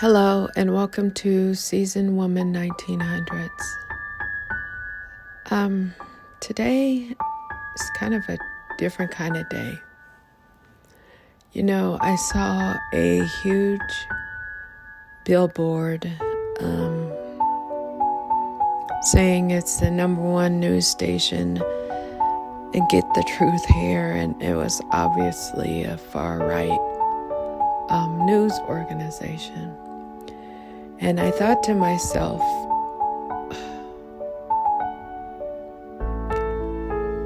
Hello and welcome to Season Woman 1900s. Today is kind of a different kind of day. You know, I saw a huge billboard saying it's the number one news station and get the truth here, and it was obviously a far-right news organization. And I thought to myself,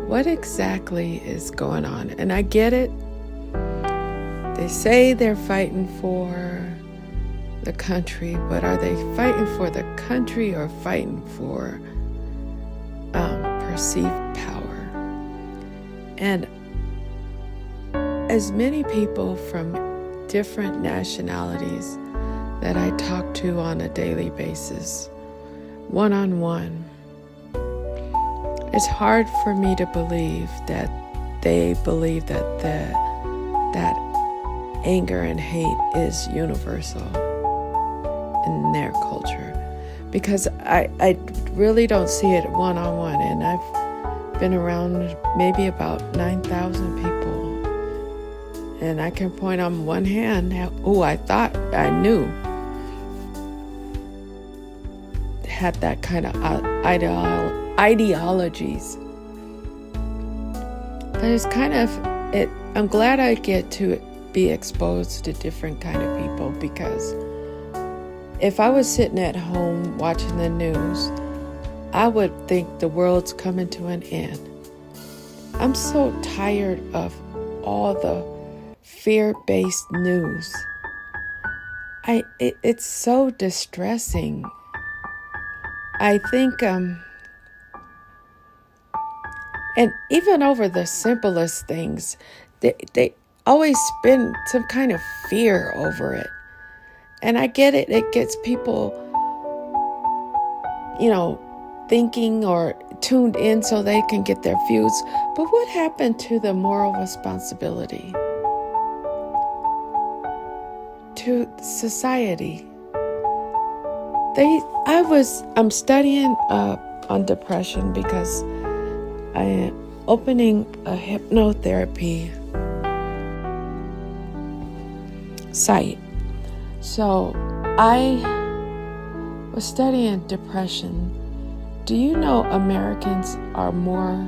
what exactly is going on? And I get it. They say they're fighting for the country, but are they fighting for the country or fighting for perceived power? And as many people from different nationalities that I talk to on a daily basis, one-on-one, it's hard for me to believe that they believe that that anger and hate is universal in their culture, because I really don't see it one-on-one. And I've been around maybe about 9,000 people, and I can point on one hand who I thought I knew had that kind of ideologies. But it's kind of it. I'm glad I get to be exposed to different kind of people, because if I was sitting at home watching the news, I would think the world's coming to an end. I'm so tired of all the fear-based news. It's so distressing. I think, and even over the simplest things, they always spin some kind of fear over it. And I get it. It gets people, thinking or tuned in so they can get their views. But what happened to the moral responsibility to society? I'm studying on depression because I am opening a hypnotherapy site. So I was studying depression. Do you know Americans are more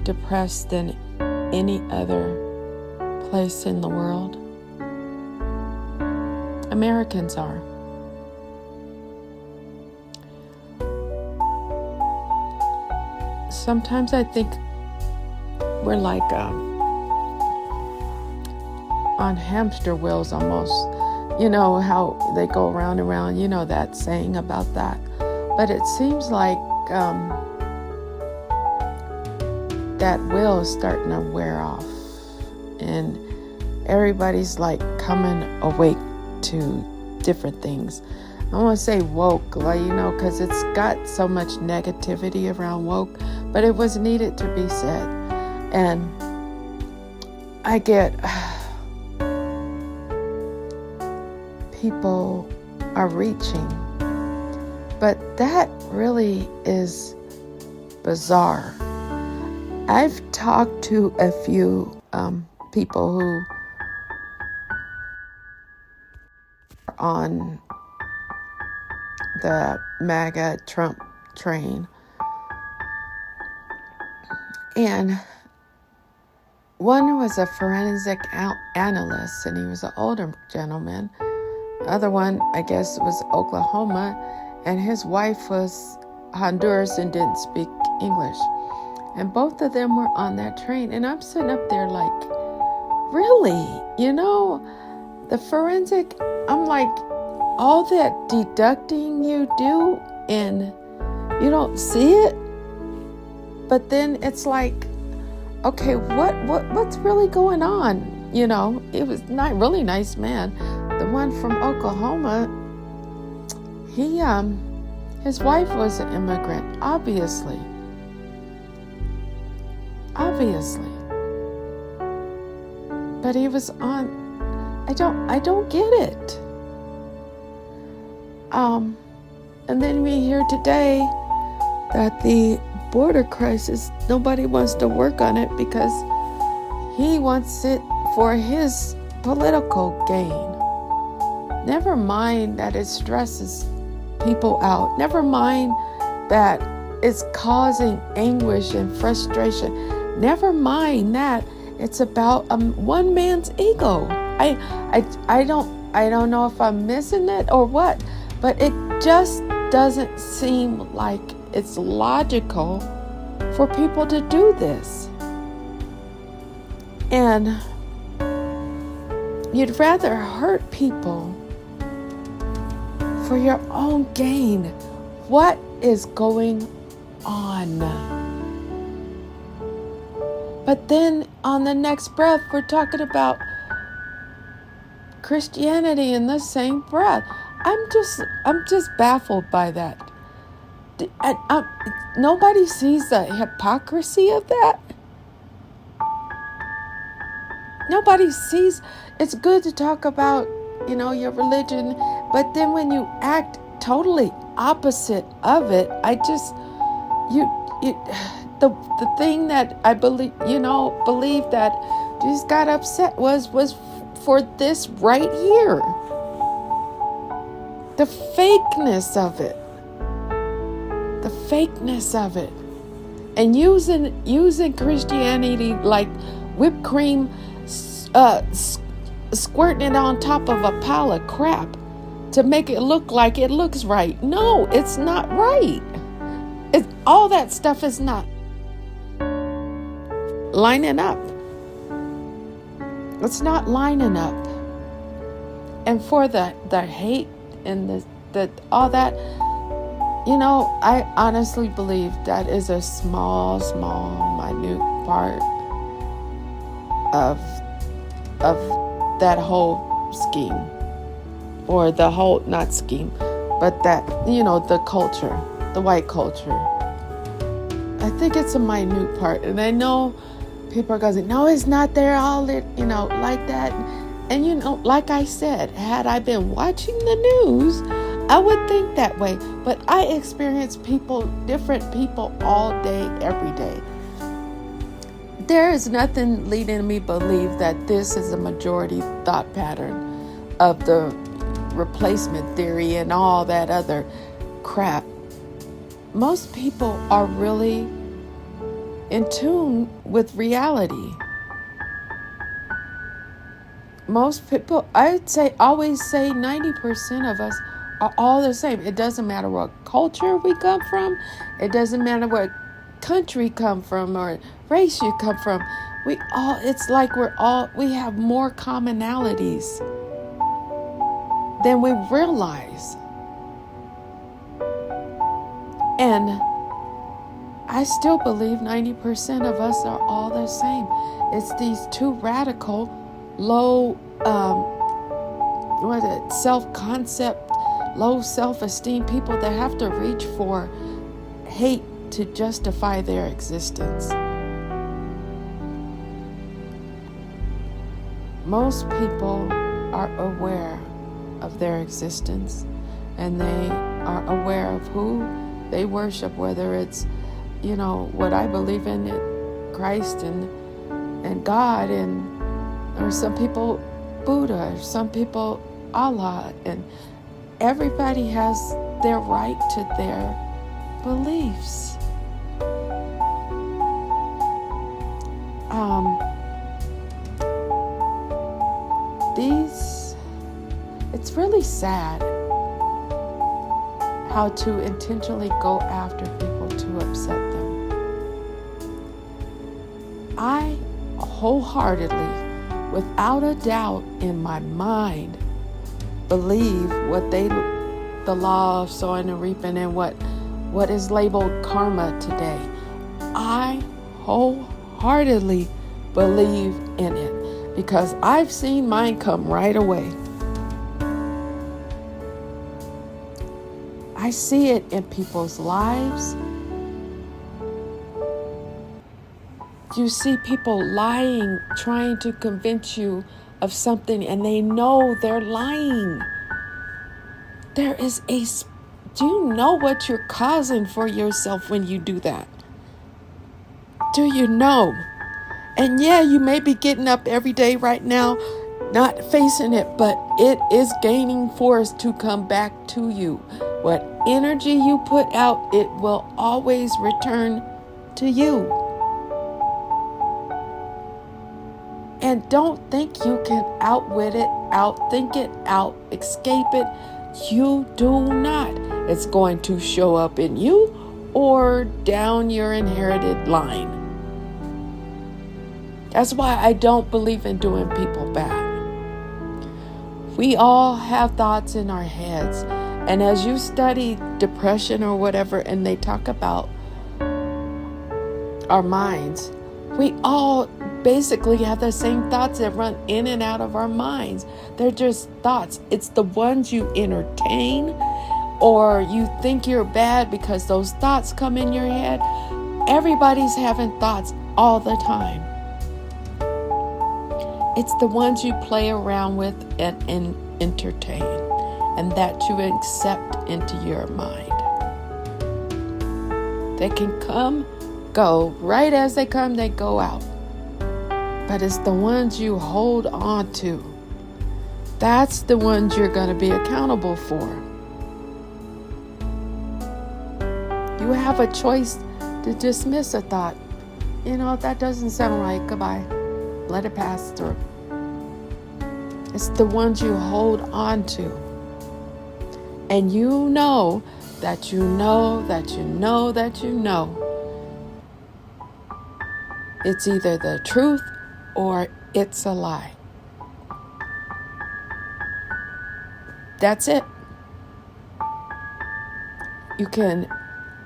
depressed than any other place in the world? Americans are. Sometimes I think we're like on hamster wheels almost. You know how they go around and around, that saying about that. But it seems like that wheel is starting to wear off, and everybody's like coming awake to different things. I want to say woke, because it's got so much negativity around woke, but it was needed to be said. And I get people are reaching, but that really is bizarre. I've talked to a few people who are on the MAGA Trump train, and one was a forensic analyst, and he was an older gentleman. The other one, I guess, was Oklahoma, and his wife was Honduras and didn't speak English. And both of them were on that train, and I'm sitting up there like, really? The forensic, I'm like, all that deducting you do and you don't see it, but then it's like, okay, what's really going on? It was not really nice man. The one from Oklahoma, his wife was an immigrant, obviously. But he was on, I don't get it. And then we hear today that the border crisis, nobody wants to work on it because he wants it for his political gain. Never mind that it stresses people out. Never mind that it's causing anguish and frustration. Never mind that it's about one man's ego. I don't know if I'm missing it or what, but it just doesn't seem like it's logical for people to do this. And you'd rather hurt people for your own gain. What is going on? But then on the next breath, we're talking about Christianity in the same breath. I'm just baffled by that. Nobody sees the hypocrisy of that. Nobody sees. It's good to talk about, your religion, but then when you act totally opposite of it, the thing that I believe that Jesus got upset was for this right here. The fakeness of it. And using Christianity like whipped cream, squirting it on top of a pile of crap to make it look like it looks right. No, it's not right. All that stuff is not lining up. It's not lining up. And for the hate and the all that, I honestly believe that is a small, minute part of that whole scheme, or the whole, not scheme, but that, the culture, the white culture. I think it's a minute part. And I know people are going to say, no, it's not there all, like that. And, like I said, had I been watching the news, I would think that way. But I experience different people all day, every day. There is nothing leading me to believe that this is a majority thought pattern of the replacement theory and all that other crap. Most people are really in tune with reality. Most people, always say 90% of us are all the same. It doesn't matter what culture we come from. It doesn't matter what country come from or race you come from. It's like we have more commonalities than we realize. And I still believe 90% of us are all the same. It's these two radical, low, self-concept, low self-esteem people that have to reach for hate to justify their existence. Most people are aware of their existence, and they are aware of who they worship, whether it's, what I believe in, Christ and God, or some people Buddha, or some people Allah, and everybody has their right to their beliefs. It's really sad how to intentionally go after people to upset them. I wholeheartedly, without a doubt in my mind, believe the law of sowing and reaping, and what is labeled karma today. I wholeheartedly believe in it because I've seen mine come right away. I see it in people's lives. You see people lying, trying to convince you of something, and they know they're lying. There is do you know what you're causing for yourself when you do that? Do you know? And yeah, you may be getting up every day right now, not facing it, but it is gaining force to come back to you. What energy you put out, it will always return to you. And don't think you can outwit it, outthink it, out escape it. You do not. It's going to show up in you or down your inherited line. That's why I don't believe in doing people bad. We all have thoughts in our heads. And as you study depression or whatever, and they talk about our minds, we all basically have the same thoughts that run in and out of our minds. They're just thoughts. It's the ones you entertain or you think you're bad because those thoughts come in your head. Everybody's having thoughts all the time. It's the ones you play around with and entertain, and that you accept into your mind. They can come, go. Right as they come, they go out. But it's the ones you hold on to. That's the ones you're going to be accountable for. You have a choice to dismiss a thought. That doesn't sound right. Goodbye. Let it pass through. It's the ones you hold on to. And you know that you know that you know that you know. It's either the truth or it's a lie. That's it.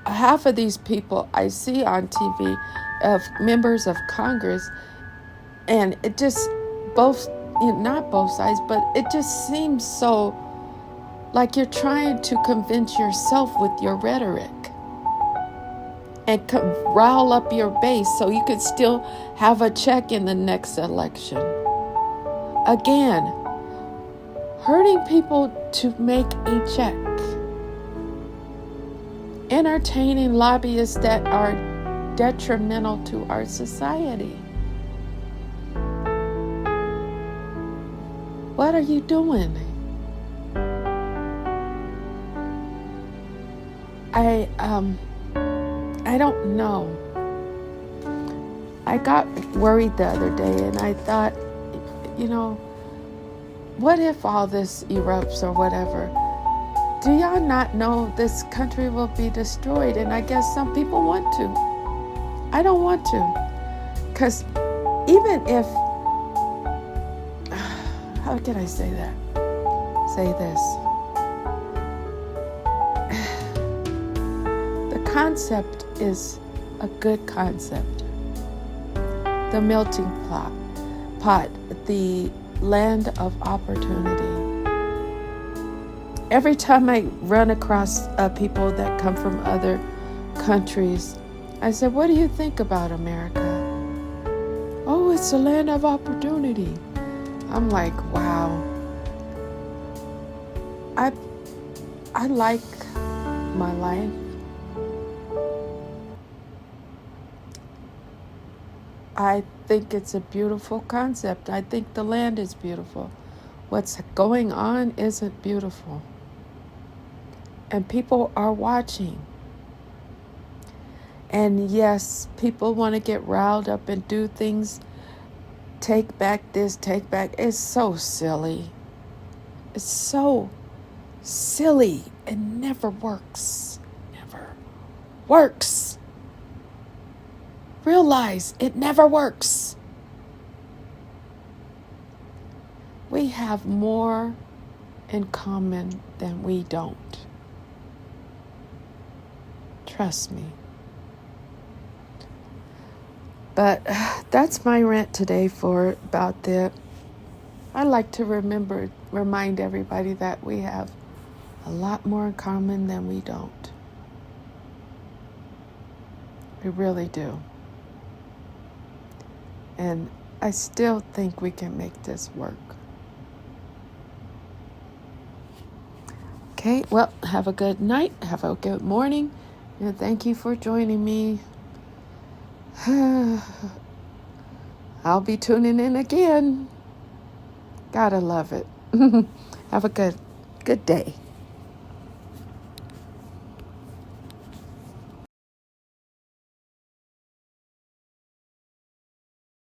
Half of these people I see on TV of members of Congress, and it just not both sides, but it just seems so like you're trying to convince yourself with your rhetoric and rile up your base so you could still have a check in the next election. Again, hurting people to make a check. Entertaining lobbyists that are detrimental to our society. What are you doing? I don't know. I got worried the other day and I thought, what if all this erupts or whatever? Do y'all not know this country will be destroyed? And I guess some people want to. I don't want to. Because even if, how can I say that? Say this. The concept is a good concept. The melting pot, the land of opportunity. Every time I run across people that come from other countries, I said, what do you think about America? Oh, it's a land of opportunity. I'm like, wow. I like my life. I think it's a beautiful concept. I think the land is beautiful. What's going on isn't beautiful. And people are watching. And yes, people want to get riled up and do things. Take back this, take back. It's so silly. It's so silly. It never works. Never works. Realize it never works. We have more in common than we don't. Trust me. But that's my rant today about that. I like to remind everybody that we have a lot more in common than we don't. We really do. And I still think we can make this work. Okay. Okay, well, have a good night. Have a good morning. And thank you for joining me. I'll be tuning in again. Gotta love it. Have a good day.